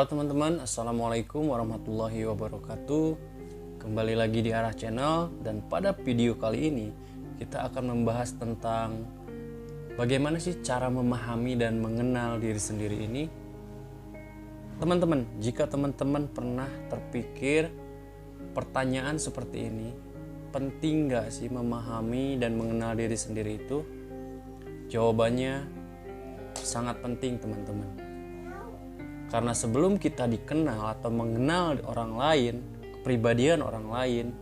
teman-teman, Assalamualaikum warahmatullahi wabarakatuh. Kembali lagi di Arah Channel, dan pada video kali ini kita akan membahas tentang bagaimana sih cara memahami dan mengenal diri sendiri ini. Teman-teman, jika teman-teman pernah terpikir pertanyaan seperti ini, penting gak sih memahami dan mengenal diri sendiri itu? Jawabannya sangat penting, teman-teman. Karena sebelum kita dikenal atau mengenal orang lain, kepribadian orang lain,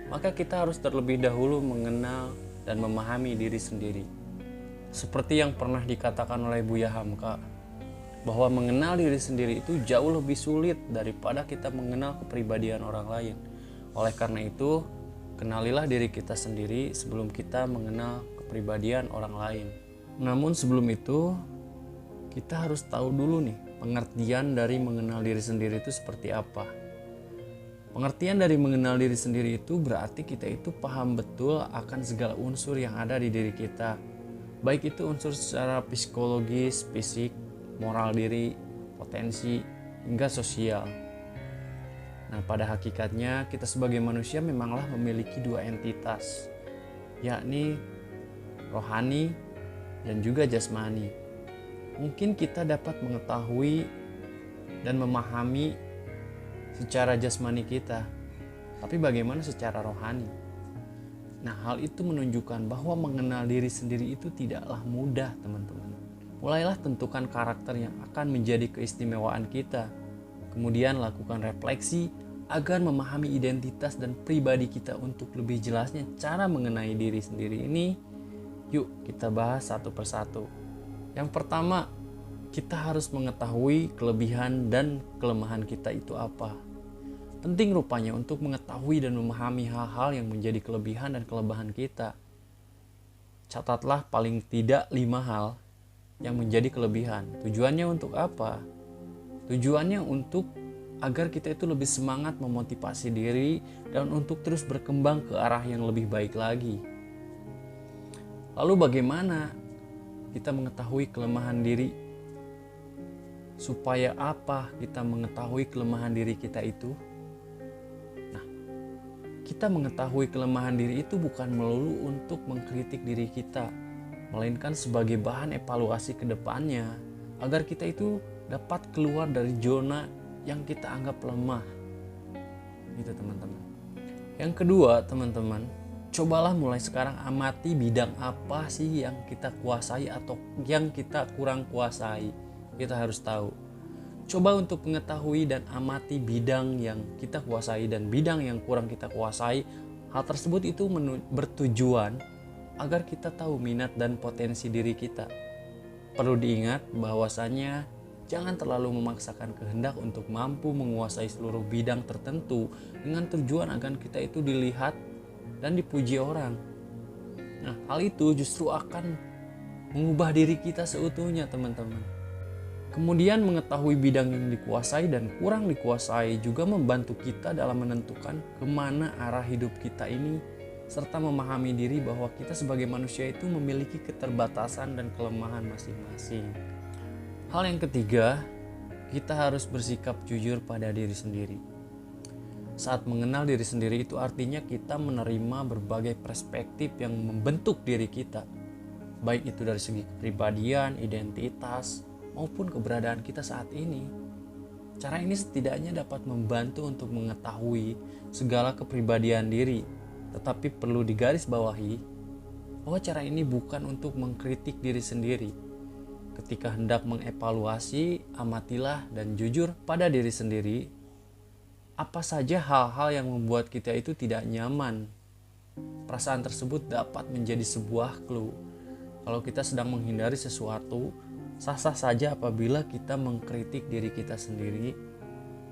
maka kita harus terlebih dahulu mengenal dan memahami diri sendiri. Seperti yang pernah dikatakan oleh Buya Hamka, bahwa mengenal diri sendiri itu jauh lebih sulit daripada kita mengenal kepribadian orang lain. Oleh karena itu, kenalilah diri kita sendiri sebelum kita mengenal kepribadian orang lain. Namun sebelum itu, kita harus tahu dulu nih, pengertian dari mengenal diri sendiri itu seperti apa. Pengertian dari mengenal diri sendiri itu berarti kita itu paham betul akan segala unsur yang ada di diri kita. Baik itu unsur secara psikologis, fisik, moral diri, potensi, hingga sosial. Nah, pada hakikatnya kita sebagai manusia memanglah memiliki dua entitas, yakni rohani dan juga jasmani. Mungkin kita dapat mengetahui dan memahami secara jasmani kita, tapi bagaimana secara rohani? Nah, hal itu menunjukkan bahwa mengenal diri sendiri itu tidaklah mudah, teman-teman. Mulailah tentukan karakter yang akan menjadi keistimewaan kita. Kemudian lakukan refleksi agar memahami identitas dan pribadi kita. Untuk lebih jelasnya cara mengenai diri sendiri ini, yuk kita bahas satu persatu. Yang pertama, kita harus mengetahui kelebihan dan kelemahan kita itu apa. Penting rupanya untuk mengetahui dan memahami hal-hal yang menjadi kelebihan dan kelemahan kita. Catatlah paling tidak 5 hal yang menjadi kelebihan. Tujuannya untuk apa? Tujuannya untuk agar kita itu lebih semangat memotivasi diri dan untuk terus berkembang ke arah yang lebih baik lagi. Lalu bagaimana kita mengetahui kelemahan diri? Supaya apa kita mengetahui kelemahan diri kita itu? Nah, kita mengetahui kelemahan diri itu bukan melulu untuk mengkritik diri kita, melainkan sebagai bahan evaluasi ke depannya, agar kita itu dapat keluar dari zona yang kita anggap lemah. Gitu, teman-teman. Yang kedua, teman-teman, cobalah mulai sekarang amati bidang apa sih yang kita kuasai atau yang kita kurang kuasai. Kita harus tahu. Coba untuk mengetahui dan amati bidang yang kita kuasai dan bidang yang kurang kita kuasai. Hal tersebut itu bertujuan agar kita tahu minat dan potensi diri kita. Perlu diingat bahwasanya jangan terlalu memaksakan kehendak untuk mampu menguasai seluruh bidang tertentu dengan tujuan agar kita itu dilihat dan dipuji orang. Nah, hal itu justru akan mengubah diri kita seutuhnya, teman-teman. Kemudian mengetahui bidang yang dikuasai dan kurang dikuasai juga membantu kita dalam menentukan kemana arah hidup kita ini, serta memahami diri bahwa kita sebagai manusia itu memiliki keterbatasan dan kelemahan masing-masing. Hal yang ketiga, kita harus bersikap jujur pada diri sendiri. Saat mengenal diri sendiri itu artinya kita menerima berbagai perspektif yang membentuk diri kita, baik itu dari segi kepribadian, identitas, maupun keberadaan kita saat ini. Cara ini setidaknya dapat membantu untuk mengetahui segala kepribadian diri, tetapi perlu digarisbawahi bahwa cara ini bukan untuk mengkritik diri sendiri. Ketika hendak mengevaluasi, amatilah dan jujur pada diri sendiri. Apa saja hal-hal yang membuat kita itu tidak nyaman. Perasaan tersebut dapat menjadi sebuah clue. Kalau kita sedang menghindari sesuatu, sah-sah saja apabila kita mengkritik diri kita sendiri.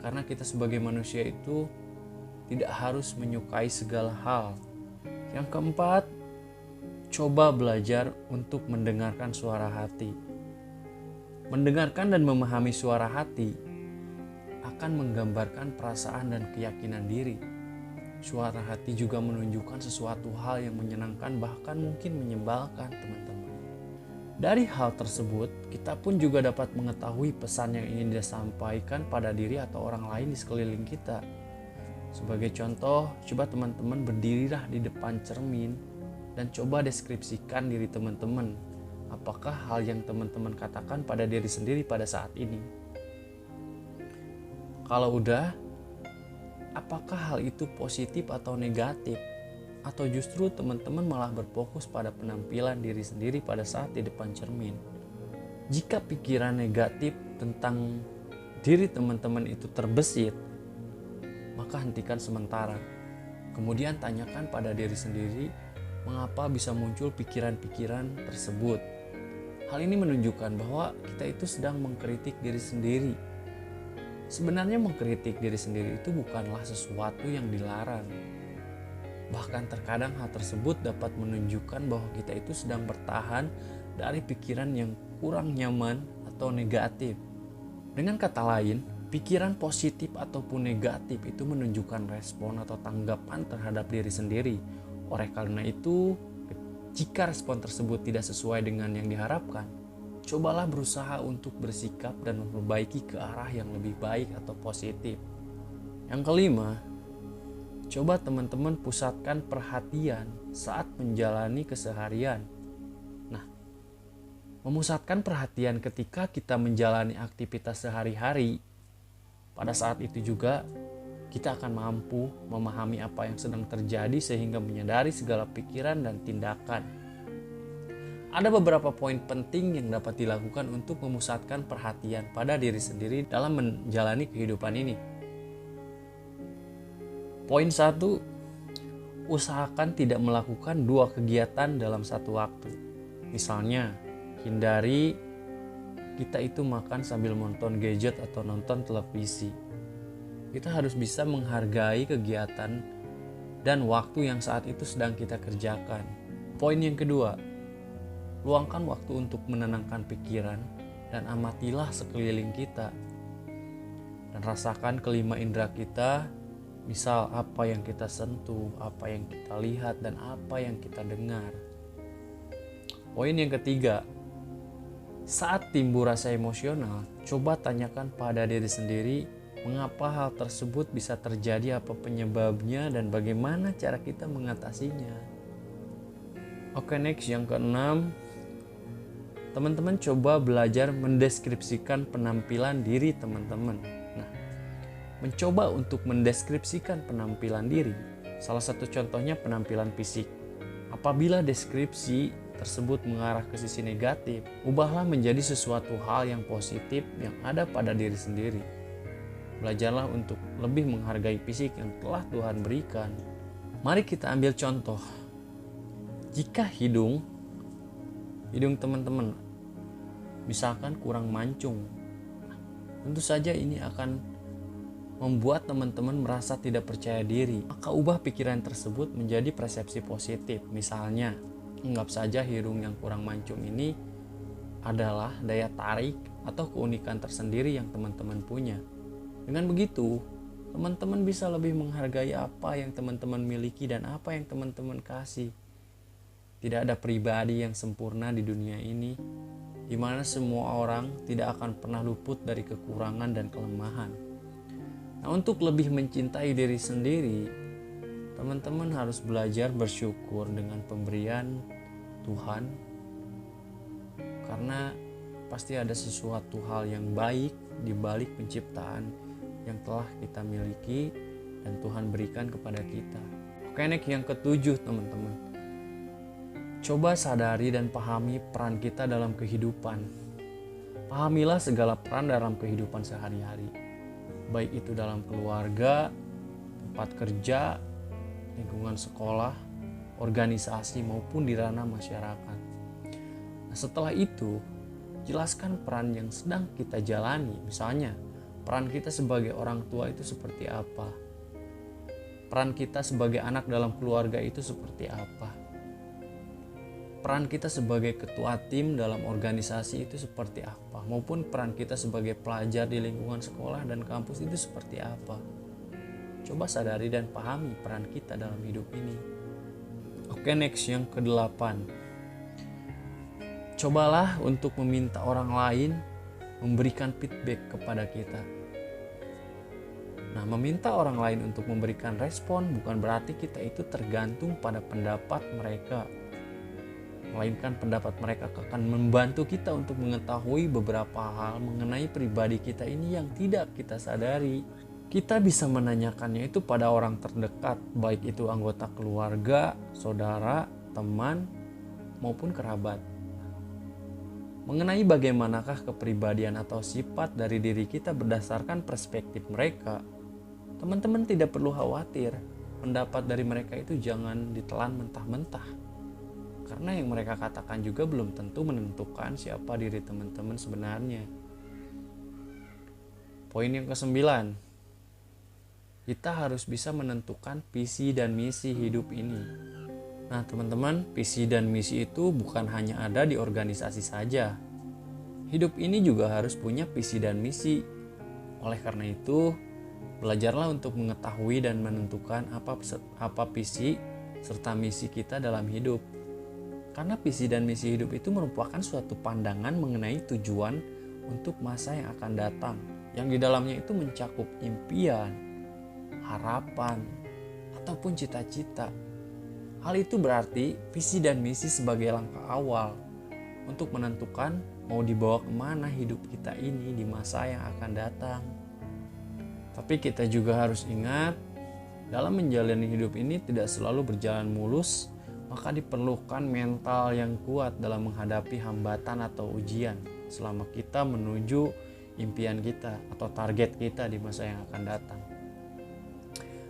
Karena kita sebagai manusia itu tidak harus menyukai segala hal. Yang keempat, coba belajar untuk mendengarkan suara hati. Mendengarkan dan memahami suara hati akan menggambarkan perasaan dan keyakinan diri. Suara hati juga menunjukkan sesuatu hal yang menyenangkan, bahkan mungkin menyebalkan, teman-teman. Dari hal tersebut, kita pun juga dapat mengetahui pesan yang ingin disampaikan pada diri atau orang lain di sekeliling kita. Sebagai contoh, coba teman-teman berdirilah di depan cermin dan coba deskripsikan diri teman-teman. Apakah hal yang teman-teman katakan pada diri sendiri pada saat ini? Kalau udah, apakah hal itu positif atau negatif? Atau justru teman-teman malah berfokus pada penampilan diri sendiri pada saat di depan cermin? Jika pikiran negatif tentang diri teman-teman itu terbesit, maka hentikan sementara. Kemudian tanyakan pada diri sendiri, mengapa bisa muncul pikiran-pikiran tersebut. Hal ini menunjukkan bahwa kita itu sedang mengkritik diri sendiri. Sebenarnya mengkritik diri sendiri itu bukanlah sesuatu yang dilarang. Bahkan terkadang hal tersebut dapat menunjukkan bahwa kita itu sedang bertahan dari pikiran yang kurang nyaman atau negatif. Dengan kata lain, pikiran positif ataupun negatif itu menunjukkan respon atau tanggapan terhadap diri sendiri. Oleh karena itu, jika respon tersebut tidak sesuai dengan yang diharapkan, cobalah berusaha untuk bersikap dan memperbaiki ke arah yang lebih baik atau positif. Yang kelima, coba teman-teman pusatkan perhatian saat menjalani keseharian. Nah, memusatkan perhatian ketika kita menjalani aktivitas sehari-hari, pada saat itu juga kita akan mampu memahami apa yang sedang terjadi sehingga menyadari segala pikiran dan tindakan. Ada beberapa poin penting yang dapat dilakukan untuk memusatkan perhatian pada diri sendiri dalam menjalani kehidupan ini. Poin 1, usahakan tidak melakukan 2 kegiatan dalam satu waktu. Misalnya, hindari kita itu makan sambil nonton gadget atau nonton televisi. Kita harus bisa menghargai kegiatan dan waktu yang saat itu sedang kita kerjakan. Poin yang kedua, luangkan waktu untuk menenangkan pikiran dan amatilah sekeliling kita. Dan rasakan kelima indera kita. Misal apa yang kita sentuh, apa yang kita lihat, dan apa yang kita dengar. Poin yang ketiga, saat timbul rasa emosional, coba tanyakan pada diri sendiri mengapa hal tersebut bisa terjadi, apa penyebabnya, dan bagaimana cara kita mengatasinya. Oke, next yang keenam, teman-teman coba belajar mendeskripsikan penampilan diri teman-teman. Mencoba untuk mendeskripsikan penampilan diri, salah satu contohnya penampilan fisik. Apabila deskripsi tersebut mengarah ke sisi negatif, ubahlah menjadi sesuatu hal yang positif yang ada pada diri sendiri. Belajarlah untuk lebih menghargai fisik yang telah Tuhan berikan. Mari kita ambil contoh. Jika hidung teman-teman misalkan kurang mancung, tentu saja ini akan membuat teman-teman merasa tidak percaya diri. Maka ubah pikiran tersebut menjadi persepsi positif. Misalnya, anggap saja hidung yang kurang mancung ini adalah daya tarik atau keunikan tersendiri yang teman-teman punya. Dengan begitu, teman-teman bisa lebih menghargai apa yang teman-teman miliki dan apa yang teman-teman kasih. Tidak ada pribadi yang sempurna di dunia ini, di mana semua orang tidak akan pernah luput dari kekurangan dan kelemahan. Nah, untuk lebih mencintai diri sendiri, teman-teman harus belajar bersyukur dengan pemberian Tuhan, karena pasti ada sesuatu hal yang baik di balik penciptaan yang telah kita miliki dan Tuhan berikan kepada kita. Oke, next yang ketujuh teman-teman. Coba sadari dan pahami peran kita dalam kehidupan. Pahamilah segala peran dalam kehidupan sehari-hari. Baik itu dalam keluarga, tempat kerja, lingkungan sekolah, organisasi maupun di ranah masyarakat. Nah, setelah itu, jelaskan peran yang sedang kita jalani. Misalnya, peran kita sebagai orang tua itu seperti apa? Peran kita sebagai anak dalam keluarga itu seperti apa? Peran kita sebagai ketua tim dalam organisasi itu seperti apa, maupun peran kita sebagai pelajar di lingkungan sekolah dan kampus itu seperti apa. Coba sadari dan pahami peran kita dalam hidup ini. Oke, next yang ke-8. Cobalah untuk meminta orang lain memberikan feedback kepada kita. Nah, meminta orang lain untuk memberikan respon bukan berarti kita itu tergantung pada pendapat mereka, melainkan pendapat mereka akan membantu kita untuk mengetahui beberapa hal mengenai pribadi kita ini yang tidak kita sadari. Kita bisa menanyakannya itu pada orang terdekat, baik itu anggota keluarga, saudara, teman, maupun kerabat. Mengenai bagaimanakah kepribadian atau sifat dari diri kita berdasarkan perspektif mereka, teman-teman tidak perlu khawatir. Pendapat dari mereka itu jangan ditelan mentah-mentah. Karena yang mereka katakan juga belum tentu menentukan siapa diri teman-teman sebenarnya. Poin yang ke-9, kita harus bisa menentukan visi dan misi hidup ini. Nah teman-teman, visi dan misi itu bukan hanya ada di organisasi saja. Hidup ini juga harus punya visi dan misi. Oleh karena itu, belajarlah untuk mengetahui dan menentukan apa visi serta misi kita dalam hidup. Karena visi dan misi hidup itu merupakan suatu pandangan mengenai tujuan untuk masa yang akan datang, yang di dalamnya itu mencakup impian, harapan, ataupun cita-cita. Hal itu berarti visi dan misi sebagai langkah awal untuk menentukan mau dibawa kemana hidup kita ini di masa yang akan datang. Tapi kita juga harus ingat, dalam menjalani hidup ini tidak selalu berjalan mulus, maka diperlukan mental yang kuat dalam menghadapi hambatan atau ujian selama kita menuju impian kita atau target kita di masa yang akan datang.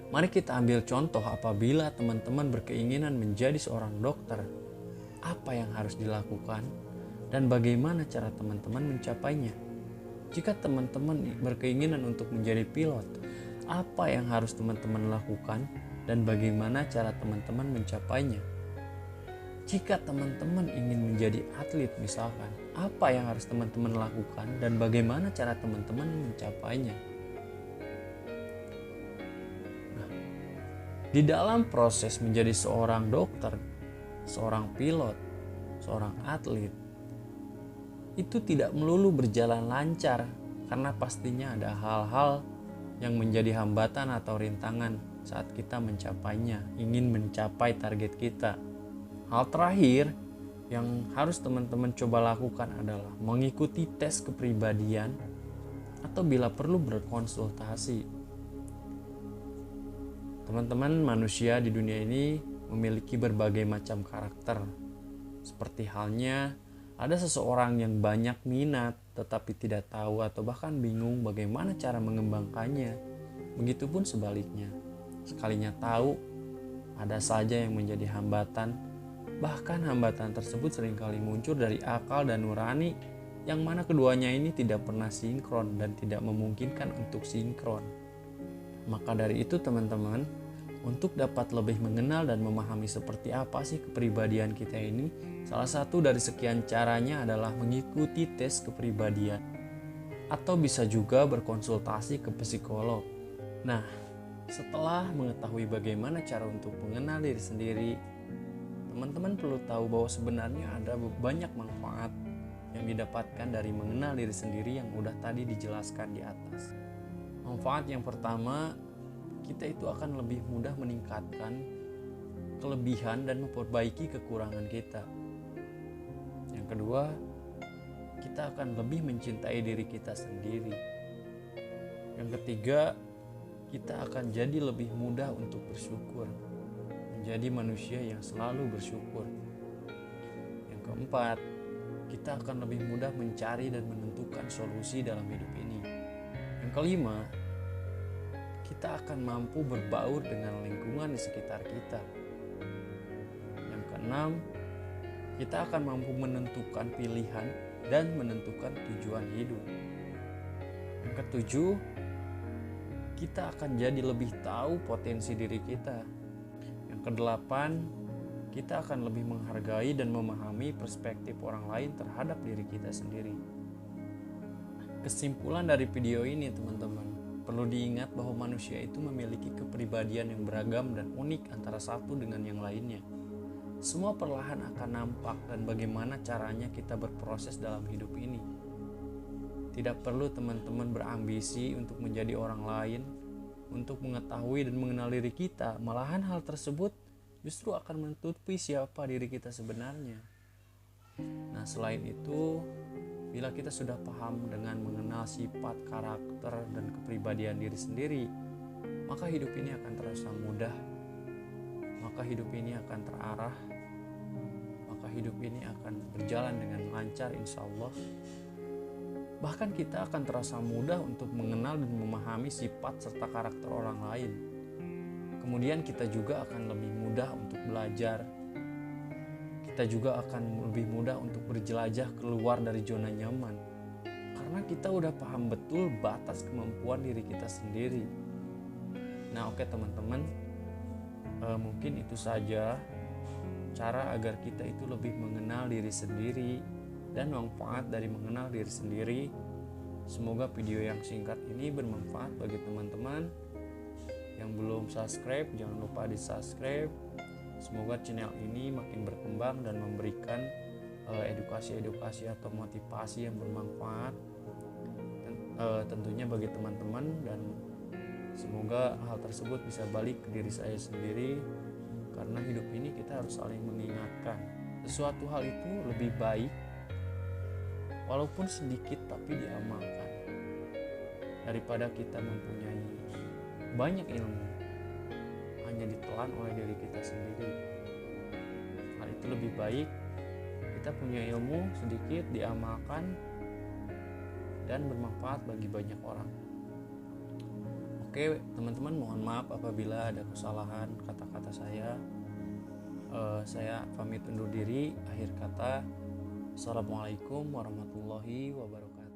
Mari kita ambil contoh apabila teman-teman berkeinginan menjadi seorang dokter. Apa yang harus dilakukan dan bagaimana cara teman-teman mencapainya? Jika teman-teman berkeinginan untuk menjadi pilot, apa yang harus teman-teman lakukan dan bagaimana cara teman-teman mencapainya? Jika teman-teman ingin menjadi atlet misalkan, apa yang harus teman-teman lakukan dan bagaimana cara teman-teman mencapainya? Di dalam proses menjadi seorang dokter, seorang pilot, seorang atlet, itu tidak melulu berjalan lancar karena pastinya ada hal-hal yang menjadi hambatan atau rintangan saat kita mencapainya, ingin mencapai target kita. Hal terakhir yang harus teman-teman coba lakukan adalah mengikuti tes kepribadian atau bila perlu berkonsultasi. Teman-teman, manusia di dunia ini memiliki berbagai macam karakter. Seperti halnya ada seseorang yang banyak minat tetapi tidak tahu atau bahkan bingung bagaimana cara mengembangkannya. Begitupun sebaliknya. Sekalinya tahu, ada saja yang menjadi hambatan. Bahkan hambatan tersebut seringkali muncul dari akal dan nurani, yang mana keduanya ini tidak pernah sinkron dan tidak memungkinkan untuk sinkron. Maka dari itu teman-teman, untuk dapat lebih mengenal dan memahami seperti apa sih kepribadian kita ini, salah satu dari sekian caranya adalah mengikuti tes kepribadian. Atau bisa juga berkonsultasi ke psikolog. Nah, setelah mengetahui bagaimana cara untuk mengenal diri sendiri, teman-teman perlu tahu bahwa sebenarnya ada banyak manfaat yang didapatkan dari mengenal diri sendiri yang udah tadi dijelaskan di atas. Manfaat yang pertama, kita itu akan lebih mudah meningkatkan kelebihan dan memperbaiki kekurangan kita. Yang kedua, kita akan lebih mencintai diri kita sendiri. Yang ketiga, kita akan jadi lebih mudah untuk bersyukur, menjadi manusia yang selalu bersyukur. Yang keempat, kita akan lebih mudah mencari dan menentukan solusi dalam hidup ini. Yang kelima, kita akan mampu berbaur dengan lingkungan di sekitar kita. Yang keenam, kita akan mampu menentukan pilihan dan menentukan tujuan hidup. Yang ketujuh, kita akan jadi lebih tahu potensi diri kita. Yang kedelapan, kita akan lebih menghargai dan memahami perspektif orang lain terhadap diri kita sendiri. Kesimpulan dari video ini teman-teman, perlu diingat bahwa manusia itu memiliki kepribadian yang beragam dan unik antara satu dengan yang lainnya. semua perlahan akan nampak dan bagaimana caranya kita berproses dalam hidup ini. Tidak perlu teman-teman berambisi untuk menjadi orang lain, untuk mengetahui dan mengenal diri kita. Malahan hal tersebut justru akan menutupi siapa diri kita sebenarnya. Nah, selain itu, bila kita sudah paham dengan mengenal sifat, karakter, dan kepribadian diri sendiri, maka hidup ini akan terasa mudah, maka hidup ini akan terarah, maka hidup ini akan berjalan dengan lancar insya Allah. Bahkan kita akan terasa mudah untuk mengenal dan memahami sifat serta karakter orang lain. Kemudian kita juga akan lebih mudah untuk belajar. Kita juga akan lebih mudah untuk berjelajah keluar dari zona nyaman. Karena kita udah paham betul batas kemampuan diri kita sendiri. Nah, oke teman-teman, mungkin itu saja cara agar kita itu lebih mengenal diri sendiri dan manfaat dari mengenal diri sendiri. Semoga video yang singkat ini bermanfaat bagi teman-teman. Yang belum subscribe, jangan lupa di subscribe. Semoga channel ini makin berkembang dan memberikan edukasi-edukasi atau motivasi yang bermanfaat tentunya bagi teman-teman, dan semoga hal tersebut bisa balik ke diri saya sendiri, karena hidup ini kita harus saling mengingatkan sesuatu hal itu lebih baik walaupun sedikit tapi diamalkan daripada kita mempunyai banyak ilmu hanya ditelan oleh diri kita sendiri. Hal itu lebih baik kita punya ilmu sedikit diamalkan dan bermanfaat bagi banyak orang. Oke teman-teman, mohon maaf apabila ada kesalahan kata-kata saya. Saya pamit undur diri. Akhir kata, Assalamualaikum warahmatullahi wabarakatuh.